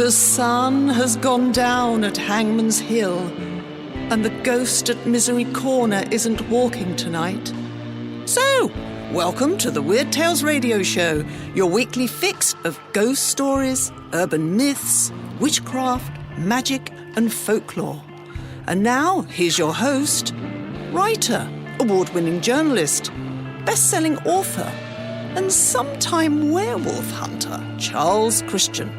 The sun has gone down at Hangman's Hill, and the ghost at Misery Corner isn't walking tonight. So, welcome to the Weird Tales Radio Show, your weekly fix of ghost stories, urban myths, witchcraft, magic, and folklore. And now, here's your host, writer, award-winning journalist, best-selling author, and sometime werewolf hunter, Charles Christian.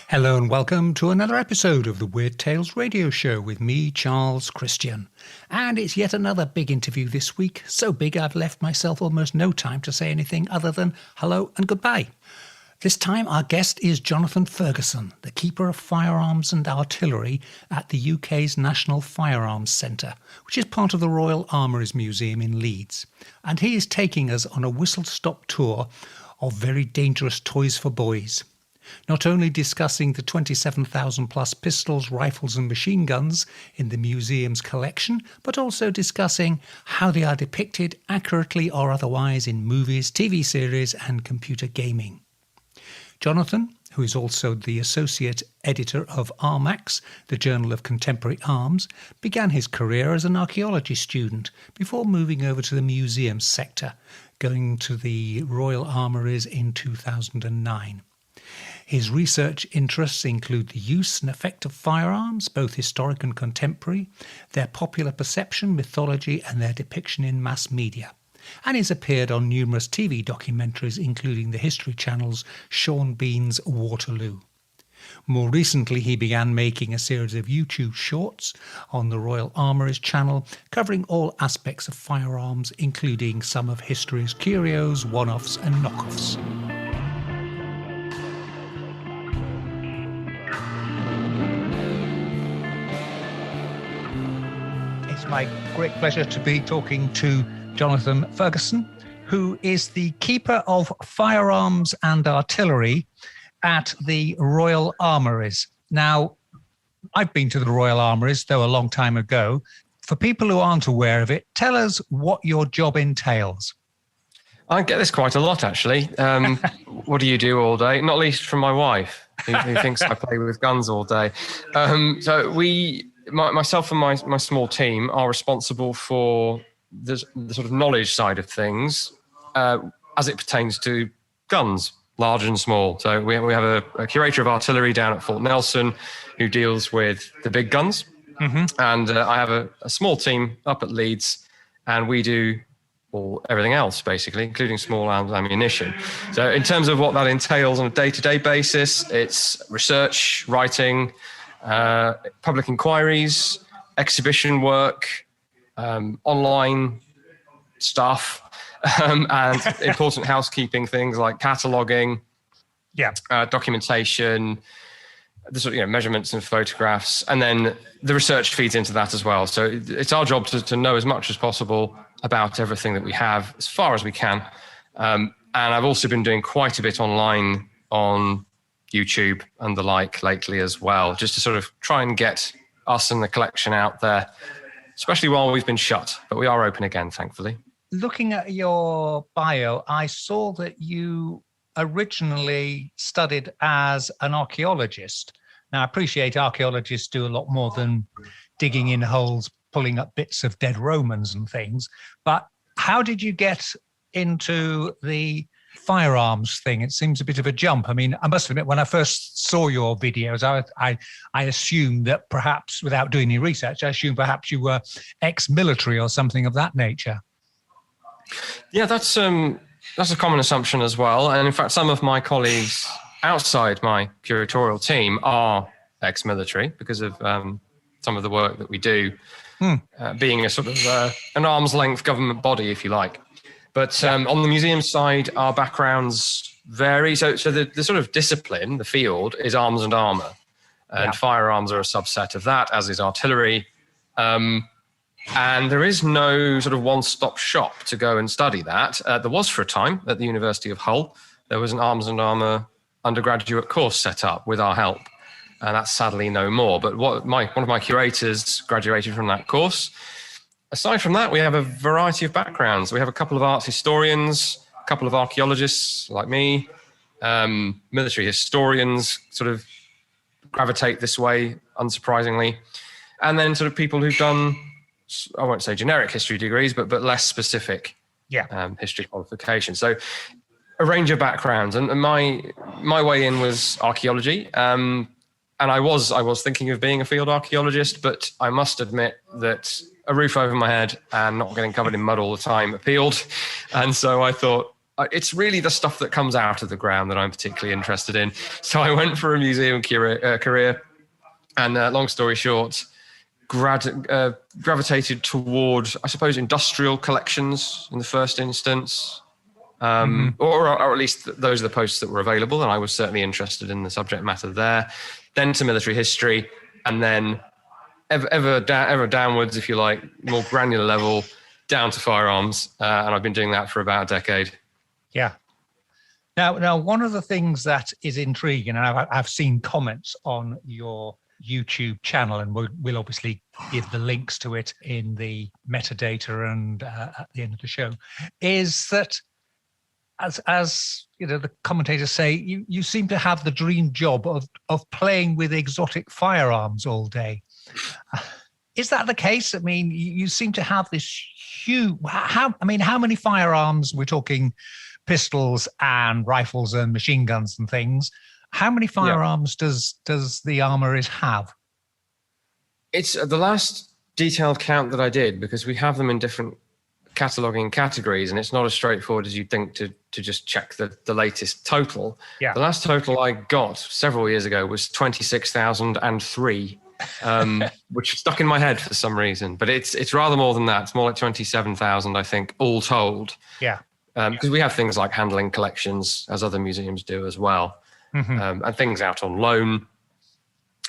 Hello and welcome to another episode of the Weird Tales Radio Show with me, Charles Christian. And it's yet another big interview this week, so big I've left myself almost no time to say anything other than hello and goodbye. This time our guest is Jonathan Ferguson, the Keeper of Firearms and Artillery at the UK's National Firearms Centre, which is part of the Royal Armouries Museum in Leeds. And he is taking us on a whistle-stop tour of very dangerous toys for boys. Not only discussing the 27,000 plus pistols, rifles and machine guns in the museum's collection, but also discussing how they are depicted accurately or otherwise in movies, TV series and computer gaming. Jonathan, who is also the associate editor of Armax, the Journal of Contemporary Arms, began his career as an archaeology student before moving over to the museum sector, going to the Royal Armouries in 2009. His research interests include the use and effect of firearms, both historic and contemporary, their popular perception, mythology, and their depiction in mass media. And he's appeared on numerous TV documentaries, including the History Channel's Sean Bean's Waterloo. More recently, he began making a series of YouTube shorts on the Royal Armouries channel, covering all aspects of firearms, including some of history's curios, one-offs, and knockoffs. My great pleasure to be talking to Jonathan Ferguson, who is the Keeper of Firearms and Artillery at the Royal Armouries. Now, I've been to the Royal Armouries, though a long time ago. For people who aren't aware of it, tell us what your job entails. I get this quite a lot, actually. What do you do all day? Not least from my wife, who thinks I play with guns all day. Myself and my small team are responsible for the sort of knowledge side of things as it pertains to guns, large and small. So we have a curator of artillery down at Fort Nelson who deals with the big guns. Mm-hmm. And I have a small team up at Leeds, and we do everything else, basically, including small arms ammunition. So in terms of what that entails on a day-to-day basis, it's research, writing, public inquiries, exhibition work, online stuff, and important housekeeping things like cataloguing, documentation, the sort of, measurements and photographs, and then the research feeds into that as well. So it's our job to know as much as possible about everything that we have as far as we can. And I've also been doing quite a bit online on YouTube and the like lately as well, just to sort of try and get us and the collection out there, especially while we've been shut, but we are open again, thankfully. Looking at your bio, I saw that you originally studied as an archaeologist. Now, I appreciate archaeologists do a lot more than digging in holes, pulling up bits of dead Romans and things, but how did you get into the firearms thing? It seems a bit of a jump. I mean, I must admit, when I first saw your videos, I assumed that perhaps, without doing any research, I assumed perhaps you were ex-military or something of that nature. Yeah, that's a common assumption as well. And in fact, some of my colleagues outside my curatorial team are ex-military because of some of the work that we do, being a sort of an arm's length government body, if you like. But on the museum side, our backgrounds vary. So the sort of discipline, the field, is arms and armour. And firearms are a subset of that, as is artillery. And there is no sort of one-stop shop to go and study that. There was for a time at the University of Hull. There was an arms and armour undergraduate course set up with our help. And that's sadly no more. But one of my curators graduated from that course. Aside from that, we have a variety of backgrounds. We have a couple of arts historians, a couple of archaeologists like me, Military historians sort of gravitate this way, unsurprisingly. And then sort of people who've done, I won't say generic history degrees, but less specific history qualifications. So a range of backgrounds. And my way in was archaeology. And I was thinking of being a field archaeologist, but I must admit that a roof over my head and not getting covered in mud all the time appealed. And so I thought, it's really the stuff that comes out of the ground that I'm particularly interested in. So I went for a museum career, and long story short, gravitated toward, I suppose, industrial collections in the first instance, or at least those are the posts that were available, and I was certainly interested in the subject matter there. Then to military history, and then ever downwards, if you like, more granular level, down to firearms, and I've been doing that for about a decade. Yeah. Now, one of the things that is intriguing, and I've seen comments on your YouTube channel, and we'll obviously give the links to it in the metadata and at the end of the show, is that as you know, the commentators say, you seem to have the dream job of playing with exotic firearms all day. Is that the case? I mean, you seem to have this huge. How many firearms? We're talking pistols and rifles and machine guns and things. How many firearms does the Armouries have? It's the last detailed count that I did, because we have them in different cataloguing categories, and it's not as straightforward as you'd think to just check the latest total. Yeah. The last total I got several years ago was 26,003, which stuck in my head for some reason. But it's rather more than that. It's more like 27,000, I think, all told. Yeah. Because we have things like handling collections, as other museums do as well, and things out on loan.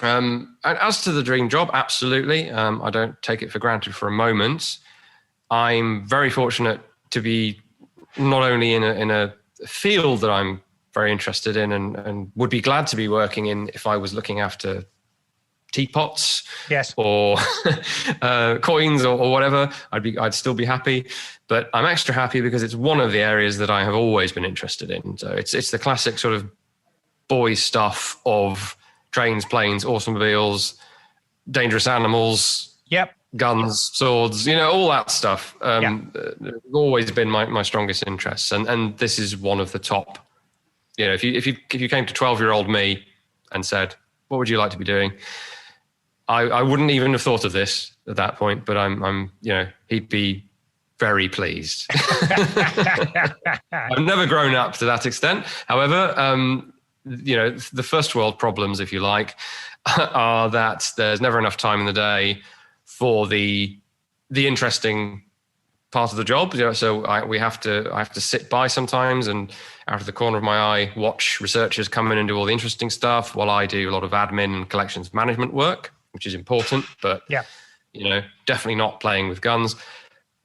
And as to the dream job, absolutely. I don't take it for granted for a moment. I'm very fortunate to be not only in a field that I'm very interested in and would be glad to be working in if I was looking after teapots, or coins or whatever, I'd still be happy. But I'm extra happy because it's one of the areas that I have always been interested in. So it's the classic sort of boy stuff of trains, planes, automobiles, dangerous animals, guns, swords, all that stuff. Always been my strongest interests, and this is one of the top. If you came to 12-year-old me and said, "What would you like to be doing?" I wouldn't even have thought of this at that point, but I'm he'd be very pleased. I've never grown up to that extent. However, the first world problems, if you like, are that there's never enough time in the day for the interesting part of the job. So I have to sit by sometimes, and out of the corner of my eye, watch researchers come in and do all the interesting stuff while I do a lot of admin and collections management work, which is important, but definitely not playing with guns.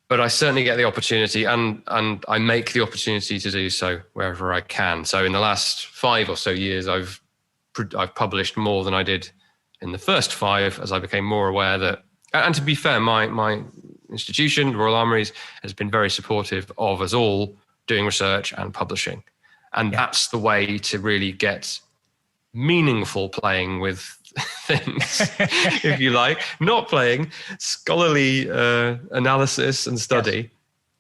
But I certainly get the opportunity, and I make the opportunity to do so wherever I can. So in the last 5 or so years, I've published more than I did in the first 5, as I became more aware that. And to be fair, my institution, the Royal Armouries, has been very supportive of us all doing research and publishing, and that's the way to really get meaningful playing with things, if you like, not playing, scholarly analysis and study.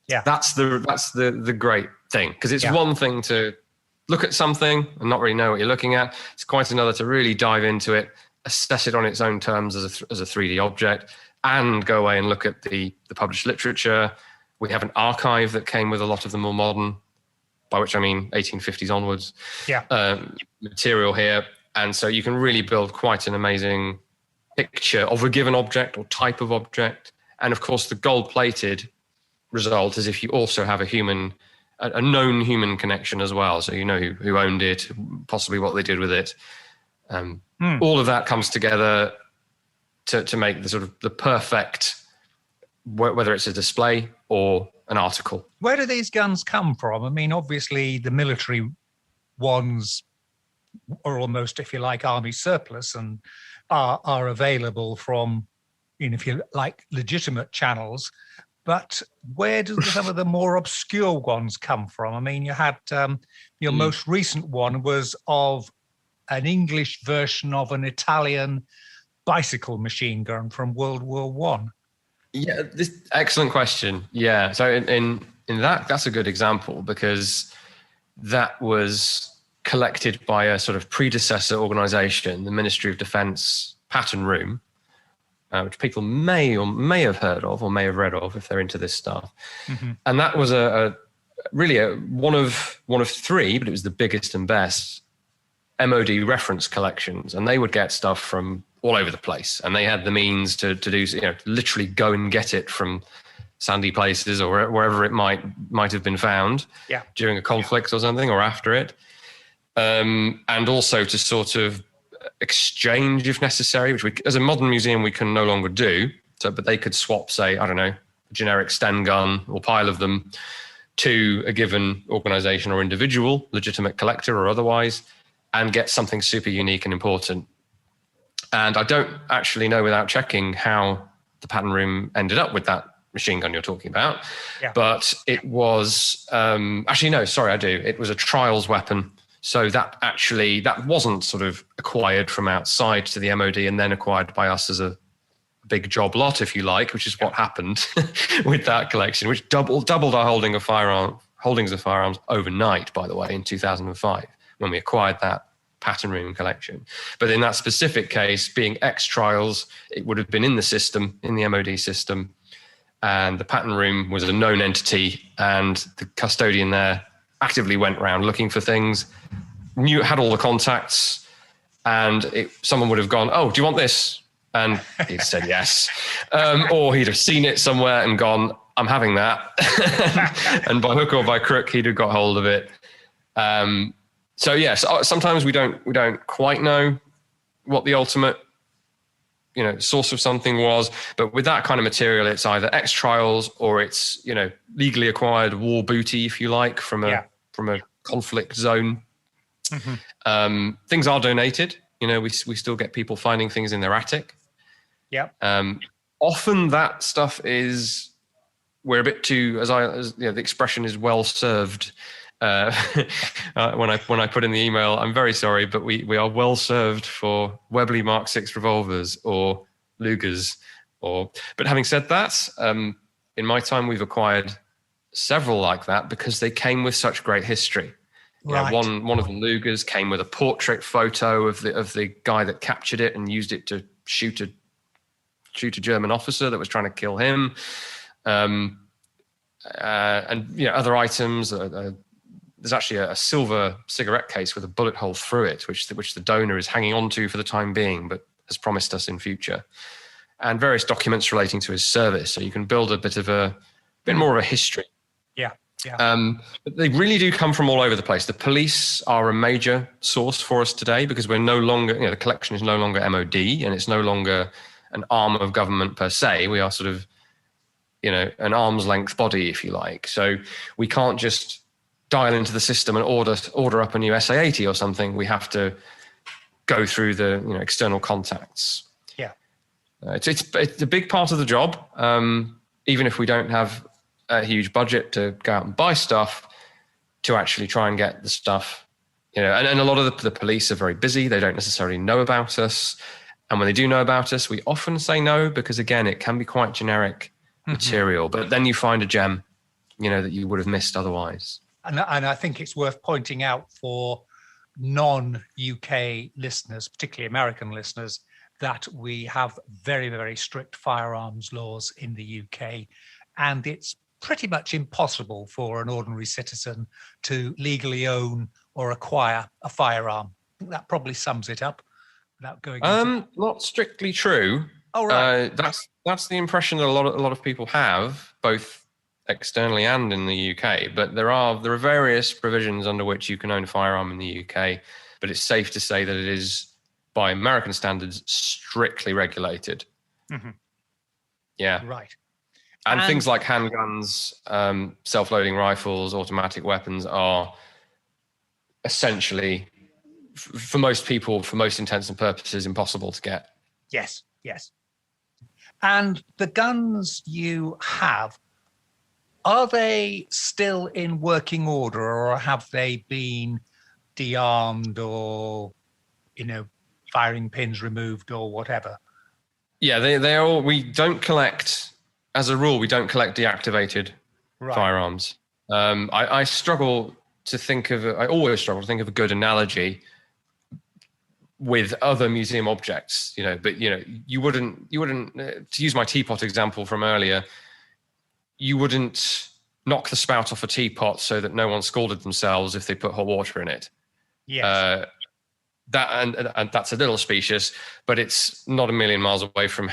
That's the great thing, because it's one thing to look at something and not really know what you're looking at. It's quite another to really dive into it, assess it on its own terms as a 3D object, and go away and look at the published literature. We have an archive that came with a lot of the more modern, by which I mean 1850s onwards, material here. And so you can really build quite an amazing picture of a given object or type of object. And of course, the gold-plated result is if you also have a known human connection as well. So you know who owned it, possibly what they did with it. All of that comes together to make the sort of the perfect, whether it's a display or an article. Where do these guns come from? I mean, obviously the military ones are almost, if you like, army surplus and are available from, if you like, legitimate channels. But where do some of the more obscure ones come from? I mean, you had your most recent one was of an English version of an Italian bicycle machine gun from World War One. Yeah, excellent question. Yeah, so in that's a good example, because that was collected by a sort of predecessor organization, the Ministry of Defence Pattern Room, which people may have heard of or may have read of if they're into this stuff. Mm-hmm. And that was really one of three, but it was the biggest and best MOD reference collections, and they would get stuff from all over the place, and they had the means to do, literally go and get it from sandy places or wherever it might have been found during a conflict or something, or after it, and also to sort of exchange if necessary, which we, as a modern museum, we can no longer do. So, but they could swap, say, I don't know, a generic Sten gun or pile of them to a given organization or individual, legitimate collector or otherwise, and get something super unique and important. And I don't actually know without checking how the pattern room ended up with that machine gun you're talking about. Yeah. But it was, actually, no, sorry, I do. It was a trials weapon. So that wasn't sort of acquired from outside to the MOD and then acquired by us as a big job lot, if you like, which is what happened with that collection, which doubled our holdings of firearms overnight, by the way, in 2005, when we acquired that pattern room collection. But in that specific case, being ex-trials, it would have been in the system, in the MOD system, and the pattern room was a known entity, and the custodian there actively went around looking for things, had all the contacts, and someone would have gone, "Oh, do you want this?" And he'd said yes. Or he'd have seen it somewhere and gone, "I'm having that." And by hook or by crook, he'd have got hold of it. So yes, sometimes we don't quite know what the ultimate, source of something was. But with that kind of material, it's either ex-trials or it's, legally acquired war booty, if you like, from a conflict zone. Mm-hmm. Things are donated. We still get people finding things in their attic. Yeah. Often that stuff we're a bit too, the expression is well served. When I put in the email, I'm very sorry, but we are well served for Webley Mark 6 revolvers or Lugers. But having said that, in my time we've acquired several like that because they came with such great history. Right. One of the Lugers came with a portrait photo of the guy that captured it and used it to shoot a German officer that was trying to kill him. And other items. There's actually a silver cigarette case with a bullet hole through it, which the donor is hanging on to for the time being, but has promised us in future. And various documents relating to his service, so you can build a bit more of a history. Yeah. But they really do come from all over the place. The police are a major source for us today because we're no longer, the collection is no longer MOD and it's no longer an arm of government per se. We are sort of, an arm's length body, if you like. So we can't just dial into the system and order up a new SA-80 or something. We have to go through the external contacts. Yeah, it's a big part of the job. Even if we don't have a huge budget to go out and buy stuff, to actually try and get the stuff, and a lot of the police are very busy. They don't necessarily know about us. And when they do know about us, we often say no, because again, it can be quite generic material, but then you find a gem, that you would have missed otherwise. And I think it's worth pointing out for non-UK listeners, particularly American listeners, that we have very, very strict firearms laws in the UK, and it's pretty much impossible for an ordinary citizen to legally own or acquire a firearm. That probably sums it up without going into... Not strictly true. Oh, right. That's the impression that a lot of people have, both externally and in the UK. But there are various provisions under which you can own a firearm in the UK, but it's safe to say that it is, by American standards, strictly regulated. Mm-hmm. Yeah. Right. And things like handguns, self-loading rifles, automatic weapons are essentially, for most people, for most intents and purposes, impossible to get. Yes. And the guns you have, Are they still in working order, or have they been de-armed or, firing pins removed or whatever? Yeah, they are all, we don't collect, as a rule, we don't collect deactivated firearms. I always struggle to think of a good analogy with other museum objects, but you wouldn't, to use my teapot example from earlier, you wouldn't knock the spout off a teapot so that no one scalded themselves if they put hot water in it. Yes. That and that's a little specious, but it's not a million miles away from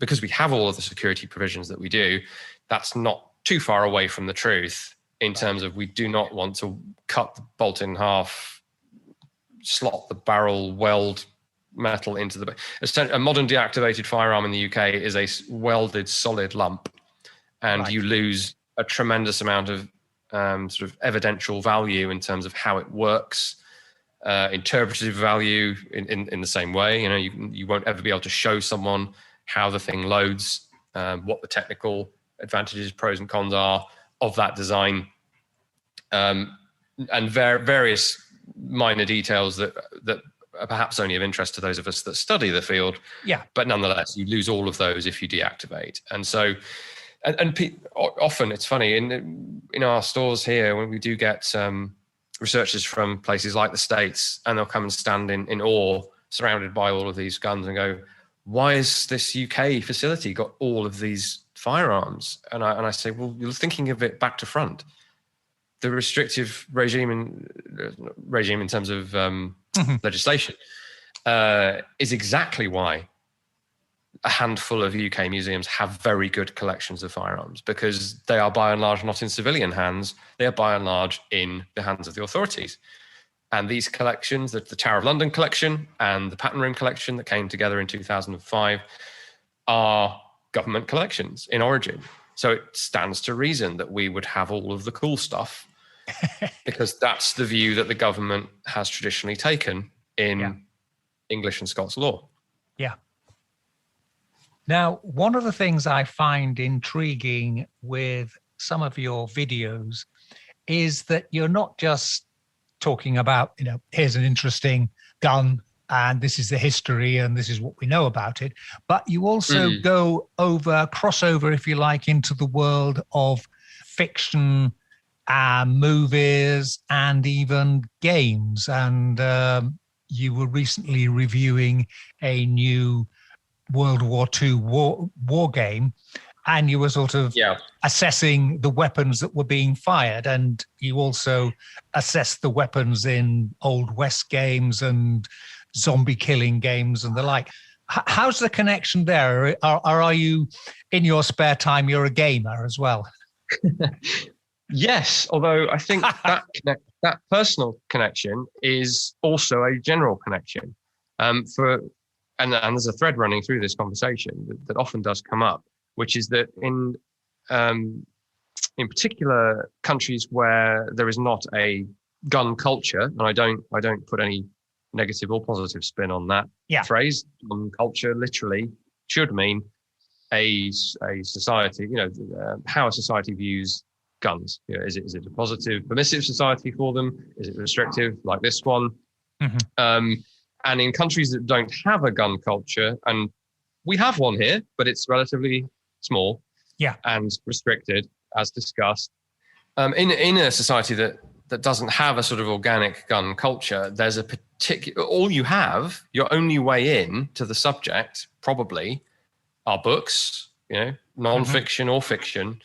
because we have all of the security provisions that we do, that's not too far away from the truth in terms of we do not want to cut the bolt in half, slot the barrel, weld metal into a modern deactivated firearm in the UK is a welded solid lump, and you lose a tremendous amount of sort of evidential value in terms of how it works, interpretive value in the same way. You won't ever be able to show someone how the thing loads, what the technical advantages, pros and cons are of that design, and various minor details that are perhaps only of interest to those of us that study the field. Yeah. But nonetheless, you lose all of those if you deactivate. And so, often it's funny in our stores here when we do get researchers from places like the States, and they'll come and stand in awe, surrounded by all of these guns, and go, "Why has this UK facility got all of these firearms?" And I say, "Well, you're thinking of it back to front. The restrictive regime in terms of legislation is exactly why a handful of UK museums have very good collections of firearms, because they are by and large not in civilian hands. They are by and large in the hands of the authorities. And these collections, the Tower of London collection and the Patton Room collection that came together in 2005, are government collections in origin. So it stands to reason that we would have all of the cool stuff because that's the view that the government has traditionally taken in English and Scots law. Yeah. Now, one of the things I find intriguing with some of your videos is that you're not just talking about, here's an interesting gun and this is the history and this is what we know about it, but you also cross over, if you like, into the world of fiction, movies, and even games. And you were recently reviewing a new World War II war game, and you were sort of assessing the weapons that were being fired, and you also assessed the weapons in Old West games and zombie killing games and the like. How's the connection there? Are you, in your spare time, you're a gamer as well? Yes, although I think that personal connection is also a general connection. And there's a thread running through this conversation that often does come up, which is that in particular countries where there is not a gun culture, and I don't put any negative or positive spin on that phrase. Gun culture literally should mean a society, how a society views guns. Is it a positive, permissive society for them? Is it restrictive, like this one? Mm-hmm. And in countries that don't have a gun culture, and we have one here, but it's relatively small and restricted, as discussed. In a society that doesn't have a sort of organic gun culture, there's a particular, your only way in to the subject probably are books, non-fiction or fiction,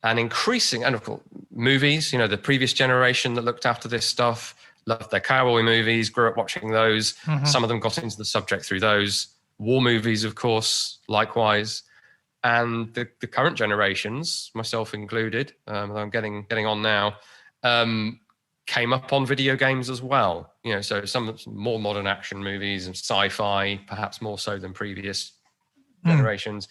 and of course, movies. The previous generation that looked after this stuff loved their cowboy movies, grew up watching those. Mm-hmm. Some of them got into the subject through those. War movies, of course, likewise. And the current generations, myself included, I'm getting on now, came up on video games as well. So some more modern action movies and sci-fi, perhaps more so than previous generations.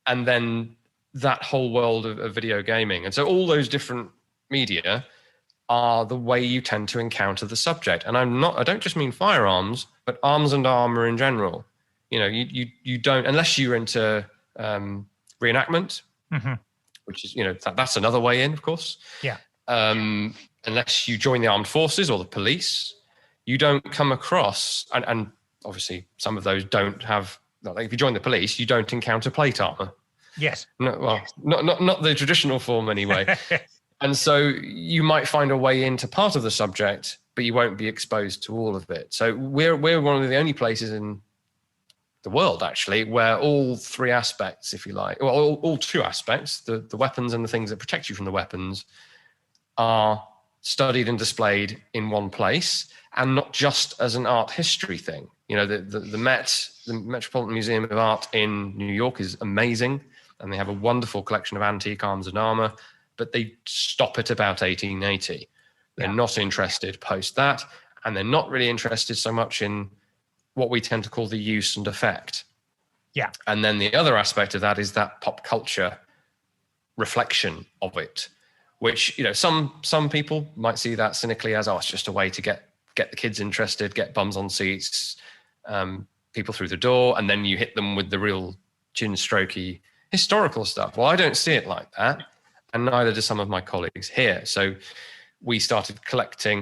And then that whole world of video gaming. And so all those different media are the way you tend to encounter the subject. And I don't just mean firearms, but arms and armor in general. You don't, unless you're into reenactment, which is, that's another way in, of course. Yeah. Unless you join the armed forces or the police, you don't come across, and obviously some of those don't have, like if you join the police, you don't encounter plate armor. Yes. No, well, not the traditional form anyway. And so you might find a way into part of the subject, but you won't be exposed to all of it. So we're one of the only places in the world, actually, where all three aspects, if you like, well, all two aspects, the weapons and the things that protect you from the weapons, are studied and displayed in one place, and not just as an art history thing. The Metropolitan Museum of Art in New York is amazing, and they have a wonderful collection of antique arms and armor, but they stop at about 1880. They're not interested post that, and they're not really interested so much in what we tend to call the use and effect. Yeah. And then the other aspect of that is that pop culture reflection of it, which, some people might see that cynically as, it's just a way to get the kids interested, get bums on seats, people through the door, and then you hit them with the real chin-strokey historical stuff. Well, I don't see it like that, and neither do some of my colleagues here. So we started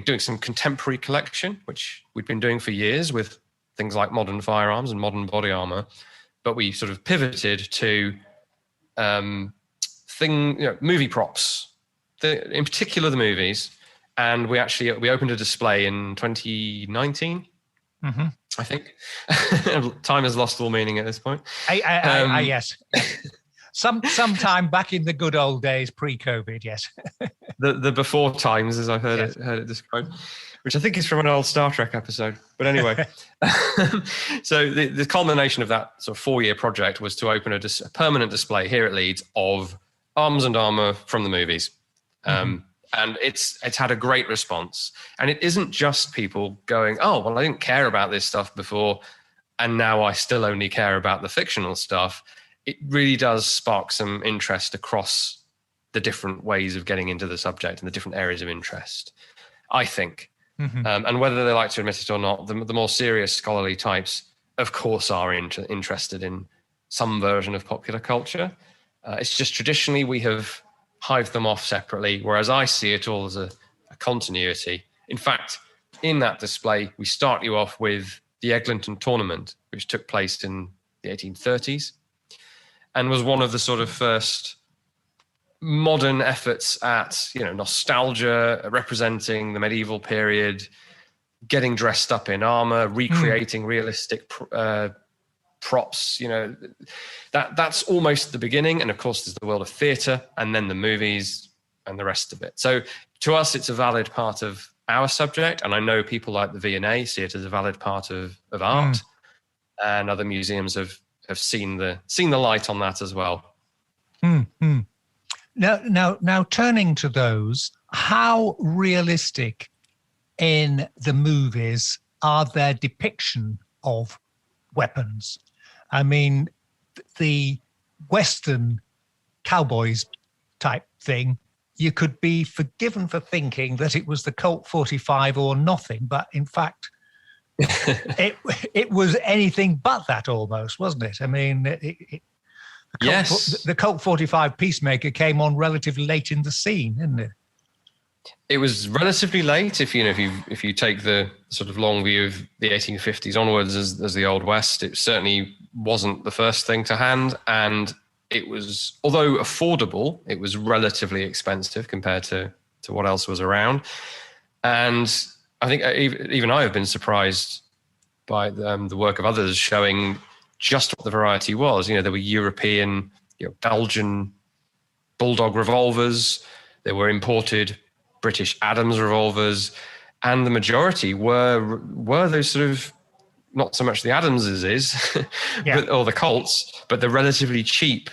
doing some contemporary collection, which we'd been doing for years with things like modern firearms and modern body armor, but we sort of pivoted to movie props, in particular the movies. And we opened a display in 2019, I think. Time has lost all meaning at this point. Yes. Sometime back in the good old days, pre-COVID, yes. the before times, as I've heard it described, which I think is from an old Star Trek episode. But anyway, so the culmination of that sort of 4-year project was to open a permanent display here at Leeds of arms and armor from the movies. And it's had a great response. And it isn't just people going, oh, well, I didn't care about this stuff before, and now I still only care about the fictional stuff. It really does spark some interest across the different ways of getting into the subject and the different areas of interest, I think. And whether they like to admit it or not, the more serious scholarly types, of course, are interested in some version of popular culture. It's just traditionally we have hived them off separately, whereas I see it all as a continuity. In fact, in that display, we start you off with the Eglinton tournament, which took place in the 1830s and was one of the sort of first modern efforts at, nostalgia, representing the medieval period, getting dressed up in armor, recreating realistic props. That's almost the beginning. And of course, there's the world of theatre, and then the movies and the rest of it. So to us, it's a valid part of our subject. And I know people like the V&A see it as a valid part of art, and other museums have seen the light on that as well. Now, turning to those, how realistic in the movies are their depiction of weapons? I mean, the Western cowboys type thing, you could be forgiven for thinking that it was the Colt 45 or nothing, but in fact, it was anything but that almost, wasn't it? I mean, the Colt 45 Peacemaker came on relatively late in the scene, didn't it? It was relatively late. If you take the sort of long view of the 1850s onwards as the Old West, it certainly wasn't the first thing to hand, and it was, although affordable, it was relatively expensive compared to what else was around. And I think even I have been surprised by the work of others showing just what the variety was. There were European, Belgian bulldog revolvers. There were imported British Adams revolvers, and the majority were those sort of, not so much the Adamses or the Colts, but the relatively cheap,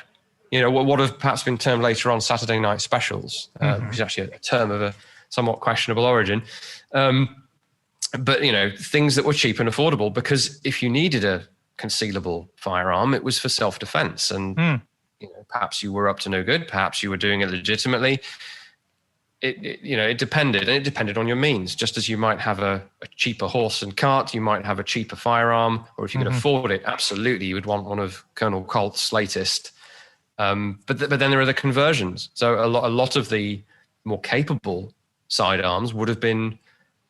what have perhaps been termed later on Saturday night specials, which is actually a term of a somewhat questionable origin. But things that were cheap and affordable, because if you needed a concealable firearm, it was for self-defense, and perhaps you were up to no good, perhaps you were doing it legitimately. It depended, and it depended on your means. Just as you might have a cheaper horse and cart, you might have a cheaper firearm, or if you could afford it, absolutely, you would want one of Colonel Colt's latest But then there are the conversions. So a lot of the more capable sidearms would have been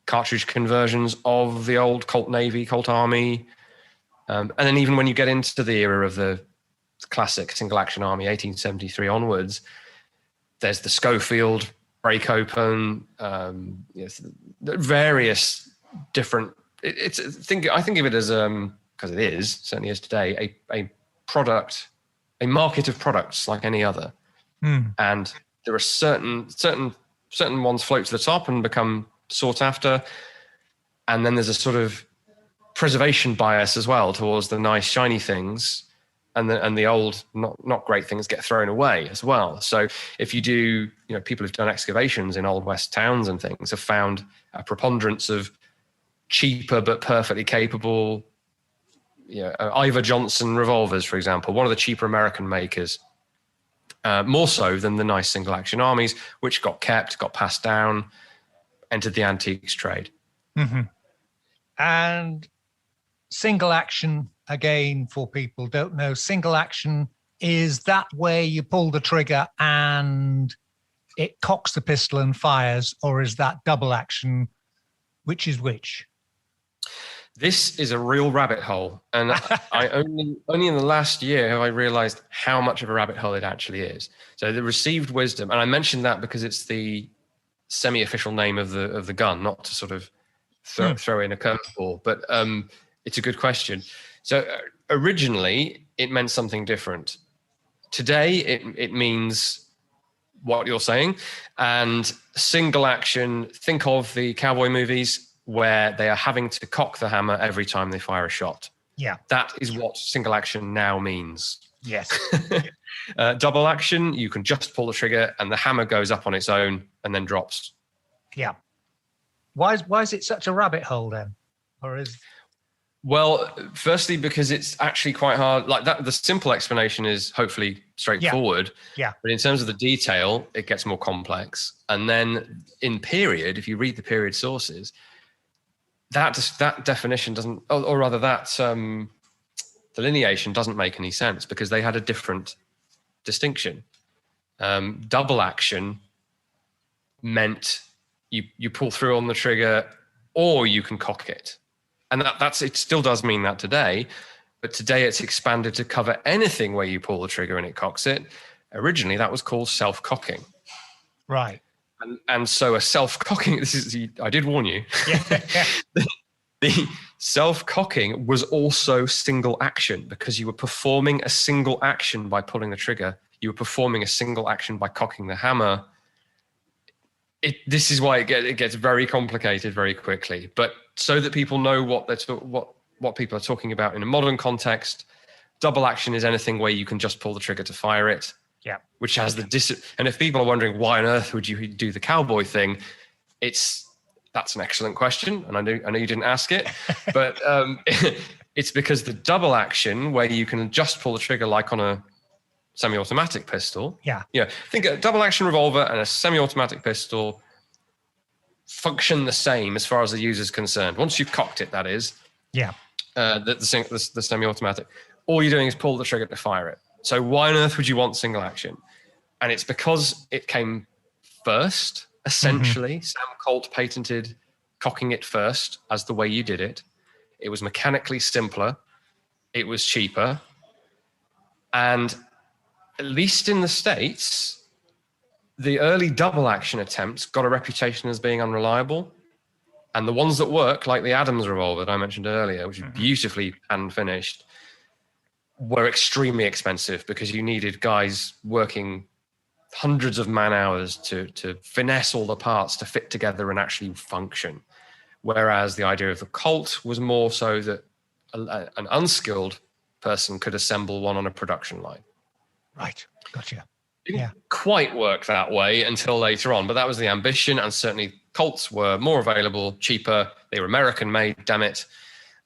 cartridge conversions of the old Colt Navy, Colt Army. And then even when you get into the era of the classic single action Army, 1873 onwards, there's the Schofield break open, various different. I think of it as because it is certainly is today a product, a market of products like any other, and there are certain ones float to the top and become sought after, and then there's a sort of preservation bias as well towards the nice shiny things. And the old, not great things get thrown away as well. So if you do, people who've done excavations in old West towns and things have found a preponderance of cheaper but perfectly capable, Ivor Johnson revolvers, for example, one of the cheaper American makers, more so than the nice single action armies, which got passed down, entered the antiques trade. Mm-hmm. And single action, again, for people who don't know, single action is that where you pull the trigger and it cocks the pistol and fires, or is that double action? Which is which? This is a real rabbit hole, and I only in the last year have I realized how much of a rabbit hole it actually is. So the received wisdom, and I mentioned that because it's the semi-official name of the gun, not to sort of throw in a curveball, but it's a good question. So originally, it meant something different. Today, it means what you're saying. And single action, think of the cowboy movies where they are having to cock the hammer every time they fire a shot. Yeah. That is what single action now means. Yes. Double action, you can just pull the trigger and the hammer goes up on its own and then drops. Yeah. Why is it such a rabbit hole then? Or is... Well, firstly, because it's actually quite hard. Like that, the simple explanation is hopefully straightforward. Yeah. But in terms of the detail, it gets more complex. And then in period, if you read the period sources, that definition doesn't, or rather that delineation doesn't make any sense because they had a different distinction. Double action meant you pull through on the trigger or you can cock it. And that's it still does mean that today, but today it's expanded to cover anything where you pull the trigger and it cocks it. Originally, that was called self-cocking. Right. And so a self-cocking, I did warn you. Yeah. The self-cocking was also single action because you were performing a single action by pulling the trigger. You were performing a single action by cocking the hammer. This is why it gets very complicated very quickly. But so that people know what people are talking about in a modern context, double action is anything where you can just pull the trigger to fire it. Yeah. Which has and if people are wondering why on earth would you do the cowboy thing, that's an excellent question, and I know you didn't ask it, but it's because the double action where you can just pull the trigger like on a semi-automatic pistol. Yeah. Yeah. Think a double action revolver and a semi-automatic pistol function the same as far as the user's concerned. Once you've cocked it, that is. Yeah. The semi-automatic. All you're doing is pull the trigger to fire it. So why on earth would you want single action? And it's because it came first, essentially. Sam Colt patented cocking it first as the way you did it. It was mechanically simpler. It was cheaper. And at least in the States, the early double action attempts got a reputation as being unreliable. And the ones that work, like the Adams revolver that I mentioned earlier, which is beautifully hand finished, were extremely expensive because you needed guys working hundreds of man hours to finesse all the parts to fit together and actually function. Whereas the idea of the Colt was more so that an unskilled person could assemble one on a production line. Right. Gotcha. Didn't quite work that way until later on, but that was the ambition. And certainly Colts were more available, cheaper. They were American made, damn it.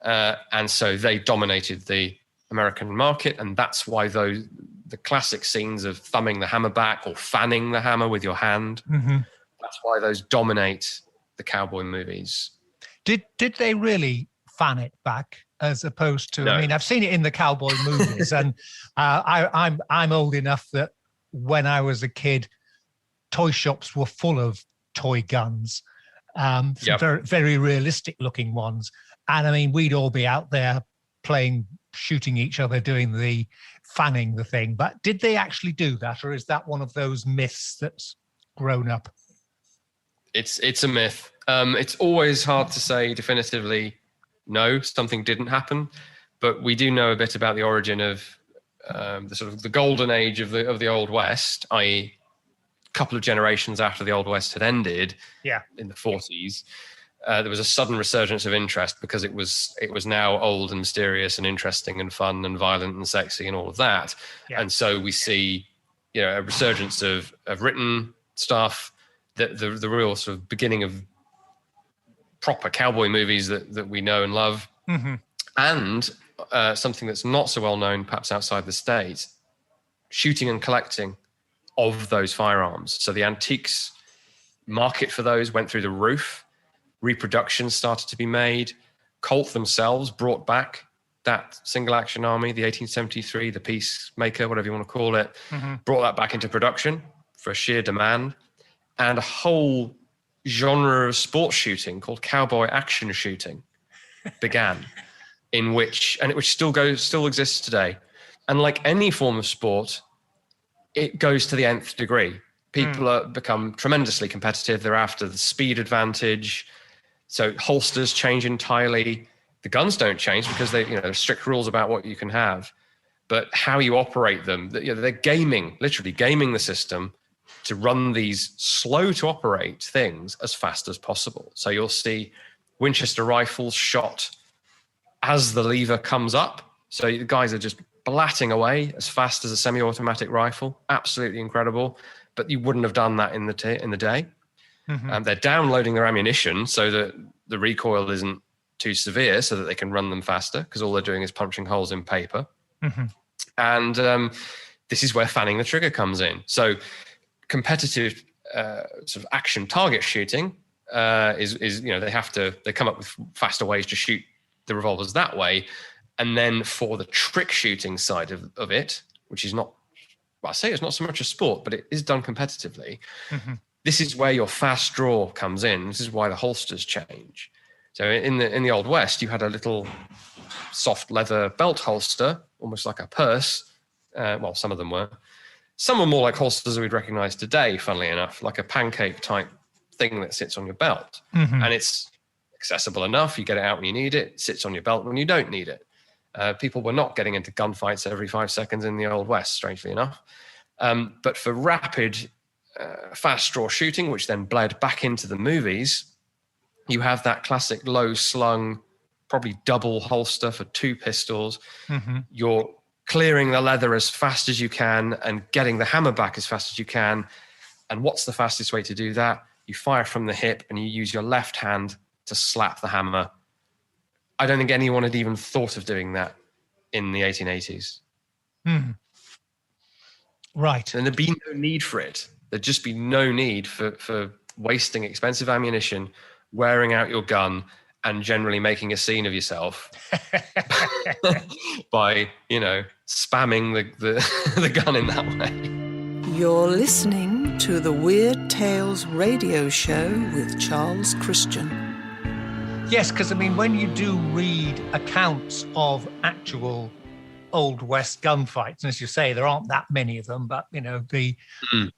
And so they dominated the American market. And that's why the classic scenes of thumbing the hammer back or fanning the hammer with your hand, that's why those dominate the cowboy movies. Did they really fan it back? as opposed to, No. I mean, I've seen it in the cowboy movies, and I'm old enough that when I was a kid, toy shops were full of toy guns, some very, very realistic looking ones. And I mean, we'd all be out there playing, shooting each other, doing the fanning the thing. But did they actually do that, or is that one of those myths that's grown up? It's a myth. It's always hard to say definitively, no, something didn't happen. But we do know a bit about the origin of the sort of the golden age of the Old West, i.e., a couple of generations after the Old West had ended, in the 40s. There was a sudden resurgence of interest because it was now old and mysterious and interesting and fun and violent and sexy and all of that. Yeah. And so we see, a resurgence of written stuff, the real sort of beginning of proper cowboy movies that we know and love. Mm-hmm. And something that's not so well known, perhaps outside the States, shooting and collecting of those firearms. So the antiques market for those went through the roof. Reproductions started to be made. Colt themselves brought back that single action army, the 1873, the Peacemaker, whatever you want to call it, brought that back into production for sheer demand. And a whole genre of sports shooting called cowboy action shooting began, which still exists today. And like any form of sport, it goes to the nth degree. People become tremendously competitive. They're after the speed advantage. So holsters change entirely. The guns don't change because there's strict rules about what you can have, but how you operate them, they're literally gaming the system to run these slow to operate things as fast as possible. So you'll see Winchester rifles shot as the lever comes up. So the guys are just blatting away as fast as a semi-automatic rifle. Absolutely incredible. But you wouldn't have done that in the day. Mm-hmm. They're downloading their ammunition so that the recoil isn't too severe so that they can run them faster, because all they're doing is punching holes in paper. Mm-hmm. And this is where fanning the trigger comes in. So competitive sort of action target shooting is they come up with faster ways to shoot the revolvers that way. And then for the trick shooting side of it, which is not, I say it's not so much a sport, but it is done competitively. Mm-hmm. This is where your fast draw comes in. This is why the holsters change. So in the Old West, you had a little soft leather belt holster, almost like a purse. Well, some of them were. Some were more like holsters that we'd recognize today, funnily enough, like a pancake type thing that sits on your belt. Mm-hmm. And it's accessible enough. You get it out when you need it. It sits on your belt when you don't need it. People were not getting into gunfights every 5 seconds in the Old West, strangely enough. But for rapid, fast draw shooting, which then bled back into the movies, you have that classic low slung, probably double holster for 2 pistols. Mm-hmm. You're clearing the leather as fast as you can and getting the hammer back as fast as you can. And what's the fastest way to do that? You fire from the hip and you use your left hand to slap the hammer. I don't think anyone had even thought of doing that in the 1880s. Hmm. Right. And there'd be no need for it. There'd just be no need for wasting expensive ammunition, wearing out your gun, and generally making a scene of yourself by, spamming the gun in that way. You're listening to the Weird Tales radio show with Charles Christian. Yes, because, when you do read accounts of actual Old West gunfights, and as you say, there aren't that many of them, but, the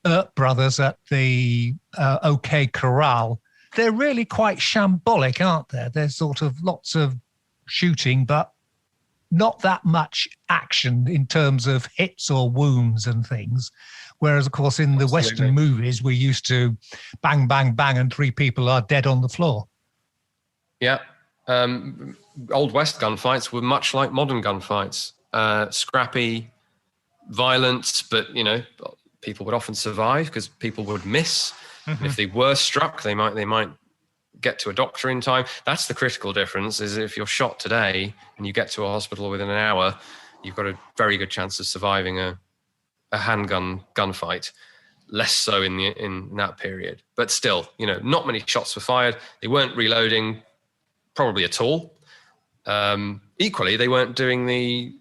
Earp brothers at the OK Corral, they're really quite shambolic, aren't there? There's sort of lots of shooting, but not that much action in terms of hits or wounds and things. Whereas, of course, in the Western movies, we're used to bang, bang, bang, and 3 people are dead on the floor. Yeah. Old West gunfights were much like modern gunfights. Scrappy, violent, but, people would often survive because people would miss. Mm-hmm. If they were struck, they might get to a doctor in time. That's the critical difference, is if you're shot today and you get to a hospital within an hour, you've got a very good chance of surviving a handgun gunfight. Less so in that period. But still, not many shots were fired. They weren't reloading probably at all. If equally, they weren't doing the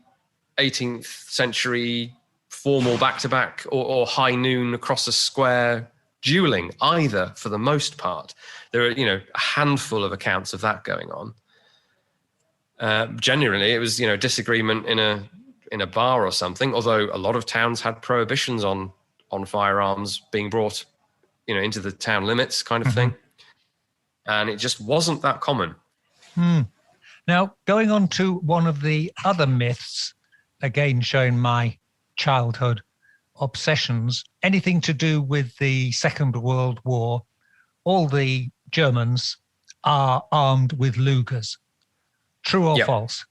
18th century formal back-to-back or high noon across a square dueling either, for the most part. There are, a handful of accounts of that going on. Generally, it was, disagreement in a bar or something, although a lot of towns had prohibitions on firearms being brought, into the town limits kind of thing. And it just wasn't that common. Now, going on to one of the other myths, again showing my childhood obsessions, anything to do with the Second World War, all the Germans are armed with Lugers. True or false?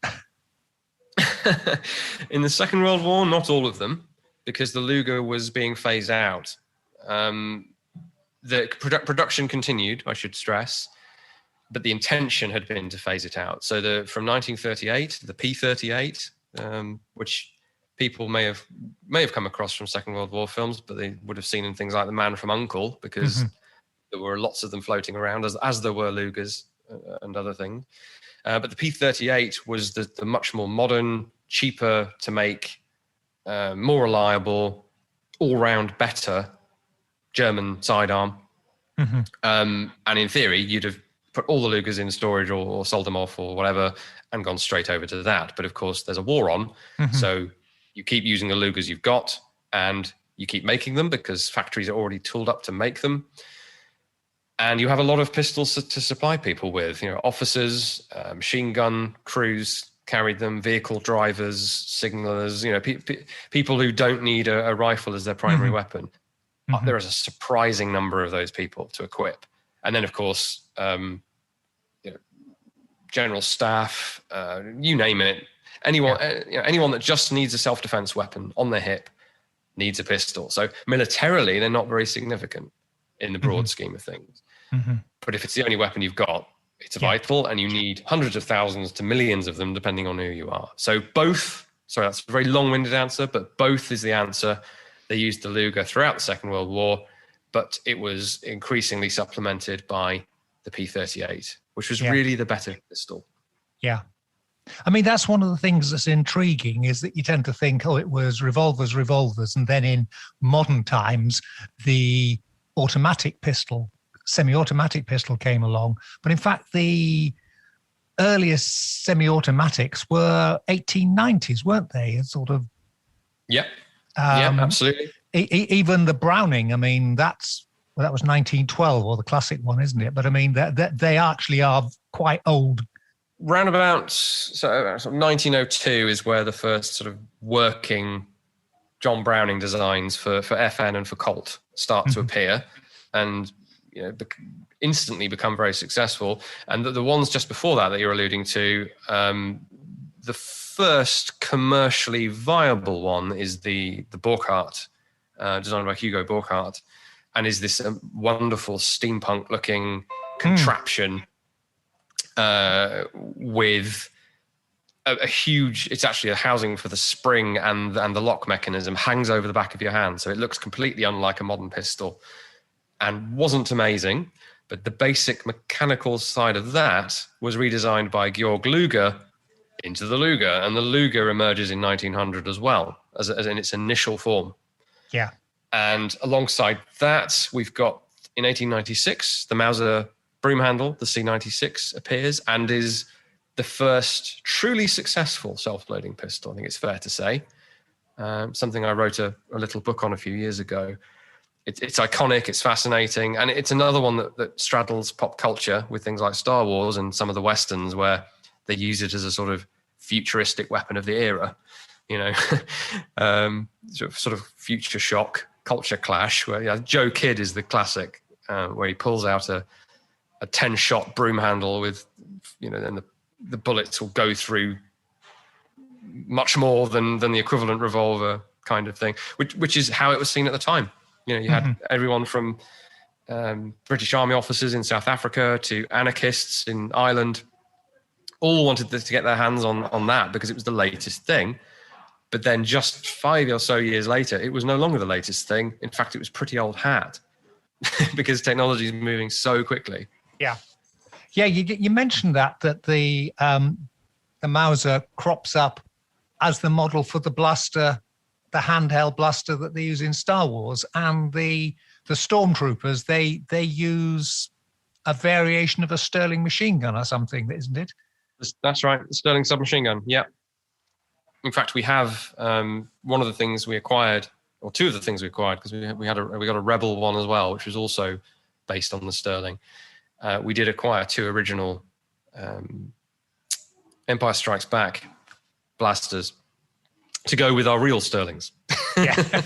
In the Second World War, not all of them, because the Luger was being phased out. The production continued, I should stress, but the intention had been to phase it out. So from 1938, the P-38, which people may have come across from Second World War films, but they would have seen in things like The Man from U.N.C.L.E., because there were lots of them floating around, as there were Lugers and other things. But the P-38 was the much more modern, cheaper to make, more reliable, all-round better German sidearm. And in theory, you'd have put all the Lugers in storage or sold them off or whatever and gone straight over to that. But of course, there's a war on. So you keep using the Lugers you've got and you keep making them because factories are already tooled up to make them. And you have a lot of pistols to supply people with. Officers, machine gun crews carried them, vehicle drivers, signalers, people who don't need a rifle as their primary weapon. There is a surprising number of those people to equip. And then, of course, general staff, you name it, anyone that just needs a self-defense weapon on their hip needs a pistol. So militarily, they're not very significant in the broad scheme of things. But if it's the only weapon you've got, it's vital, and you need hundreds of thousands to millions of them, depending on who you are. So both, sorry, that's a very long-winded answer, but both is the answer. They used the Luger throughout the Second World War, but it was increasingly supplemented by the P-38, which was really the better pistol. Yeah. I mean, that's one of the things that's intriguing, is that you tend to think, it was revolvers. And then in modern times, the automatic pistol, semi-automatic pistol came along. But in fact, the earliest semi-automatics were 1890s, weren't they? It's sort of... Yep. Absolutely. Even the Browning, I mean, that was 1912, or the classic one, isn't it? But I mean, they actually are quite old. Round about so 1902 is where the first sort of working John Browning designs for FN and for Colt start to appear, and instantly become very successful. And the ones just before that you're alluding to, the first commercially viable one is the Burkhardt, designed by Hugo Burkhardt, and is this wonderful steampunk-looking contraption with a huge... It's actually a housing for the spring, and the lock mechanism hangs over the back of your hand, so it looks completely unlike a modern pistol, and wasn't amazing. But the basic mechanical side of that was redesigned by Georg Luger into the Luger, and the Luger emerges in 1900 as well, as in its initial form. Yeah. And alongside that, we've got, in 1896, the Mauser broom handle, the C96, appears and is the first truly successful self-loading pistol, I think it's fair to say. Something I wrote a little book on a few years ago. It's iconic, it's fascinating, and it's another one that straddles pop culture with things like Star Wars and some of the Westerns, where they use it as a sort of futuristic weapon of the era, sort of future shock, culture clash, where Joe Kidd is the classic, where he pulls out a 10-shot broom handle with, and the bullets will go through much more than the equivalent revolver kind of thing, which is how it was seen at the time. You had everyone from British Army officers in South Africa to anarchists in Ireland, all wanted to get their hands on that because it was the latest thing. But then just 5 or so years later, it was no longer the latest thing. In fact, it was pretty old hat because technology is moving so quickly. Yeah. Yeah, you mentioned that the the Mauser crops up as the model for the blaster, the handheld blaster that they use in Star Wars, and the stormtroopers, they use a variation of a Sterling machine gun or something, isn't it? That's right, the Sterling submachine gun. Yeah. In fact, we have one of the things we acquired, or two of the things we acquired, because we got a Rebel one as well, which was also based on the Sterling. We did acquire two original Empire Strikes Back blasters to go with our real Sterlings. Yeah.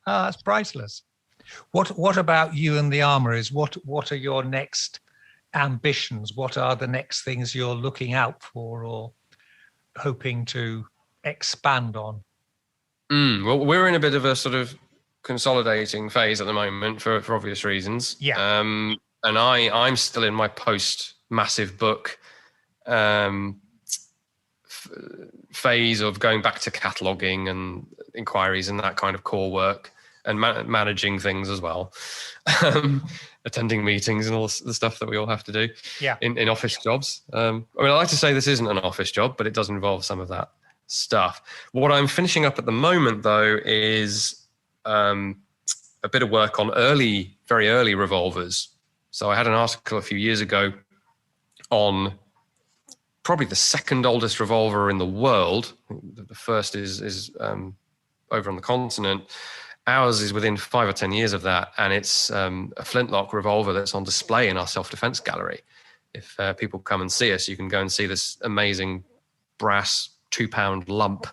That's priceless. What about you and the Armouries? What are your next ambitions? What are the next things you're looking out for or hoping to expand on? Well, we're in a bit of a sort of consolidating phase at the moment for obvious reasons. Yeah. And I'm still in my post-massive book phase of going back to cataloguing and inquiries and that kind of core work, and managing things as well, attending meetings and all the stuff that we all have to do in office jobs. I mean, I like to say this isn't an office job, but it does involve some of that stuff. What I'm finishing up at the moment, though, is a bit of work on very early revolvers. So I had an article a few years ago on probably the second oldest revolver in the world. The first is over on the continent. Ours is within 5 or 10 years of that, and it's a flintlock revolver that's on display in our self-defense gallery. If people come and see us, you can go and see this amazing brass 2-pound lump,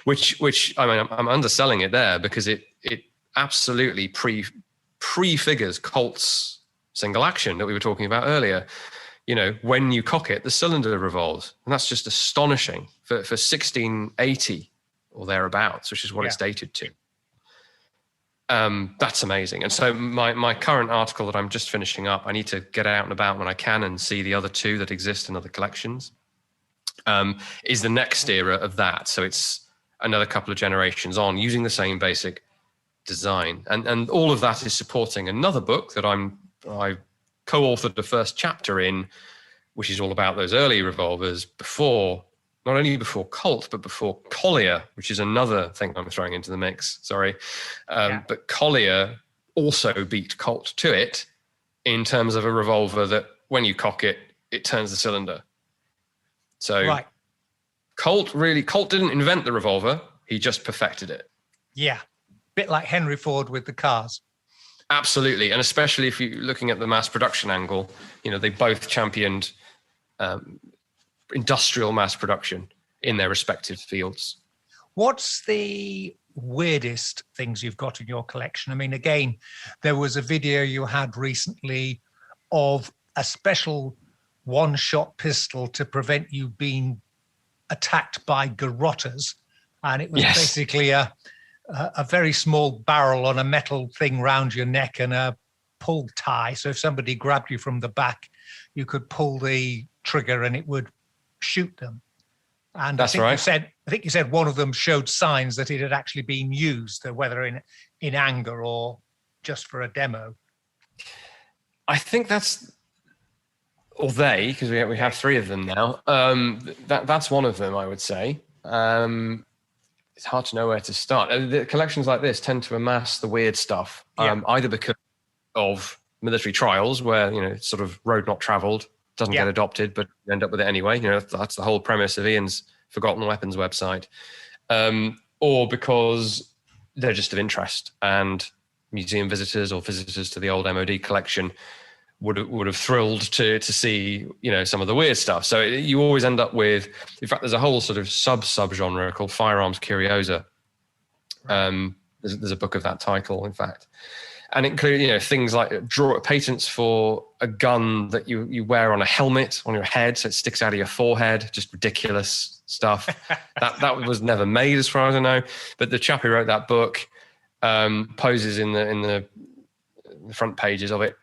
which I mean, I'm underselling it there because it absolutely prefigures Colt's single action that we were talking about earlier. You know, when you cock it, the cylinder revolves, and that's just astonishing for 1680 or thereabouts, which is what it's dated to. That's amazing. And so my current article that I'm just finishing up, I need to get out and about when I can and see the other two that exist in other collections, is the next era of that. So it's another couple of generations on using the same basic design. And all of that is supporting another book that I co-authored the first chapter in, which is all about those early revolvers not only before Colt, but before Collier, which is another thing I'm throwing into the mix. Sorry. But Collier also beat Colt to it in terms of a revolver that when you cock it, it turns the cylinder. So Colt didn't invent the revolver. He just perfected it. Yeah. Bit like Henry Ford with the cars. Absolutely. And especially if you're looking at the mass production angle, you know, they both championed industrial mass production in their respective fields. What's the weirdest things you've got in your collection? I mean, again, there was a video you had recently of a special one-shot pistol to prevent you being attacked by garrotters. And it was basically a very small barrel on a metal thing round your neck and a pull tie. So if somebody grabbed you from the back, you could pull the trigger and it would shoot them. And that's right. I think you said one of them showed signs that it had actually been used, whether in anger or just for a demo. I think that's, or they, because we have three of them now. That's one of them, I would say. It's hard to know where to start. The collections like this tend to amass the weird stuff, either because of military trials where, you know, it's sort of road not traveled, doesn't get adopted, but you end up with it anyway. You know, that's the whole premise of Ian's Forgotten Weapons website. Or because they're just of interest, and museum visitors or visitors to the old MOD collection would have thrilled to see, you know, some of the weird stuff. So you always end up with, in fact, there's a whole sort of sub-genre called Firearms Curiosa. There's a book of that title, in fact. And include, you know, things like patents for a gun that you wear on a helmet on your head, so it sticks out of your forehead. Just ridiculous stuff. that was never made, as far as I know. But the chap who wrote that book poses in the front pages of it.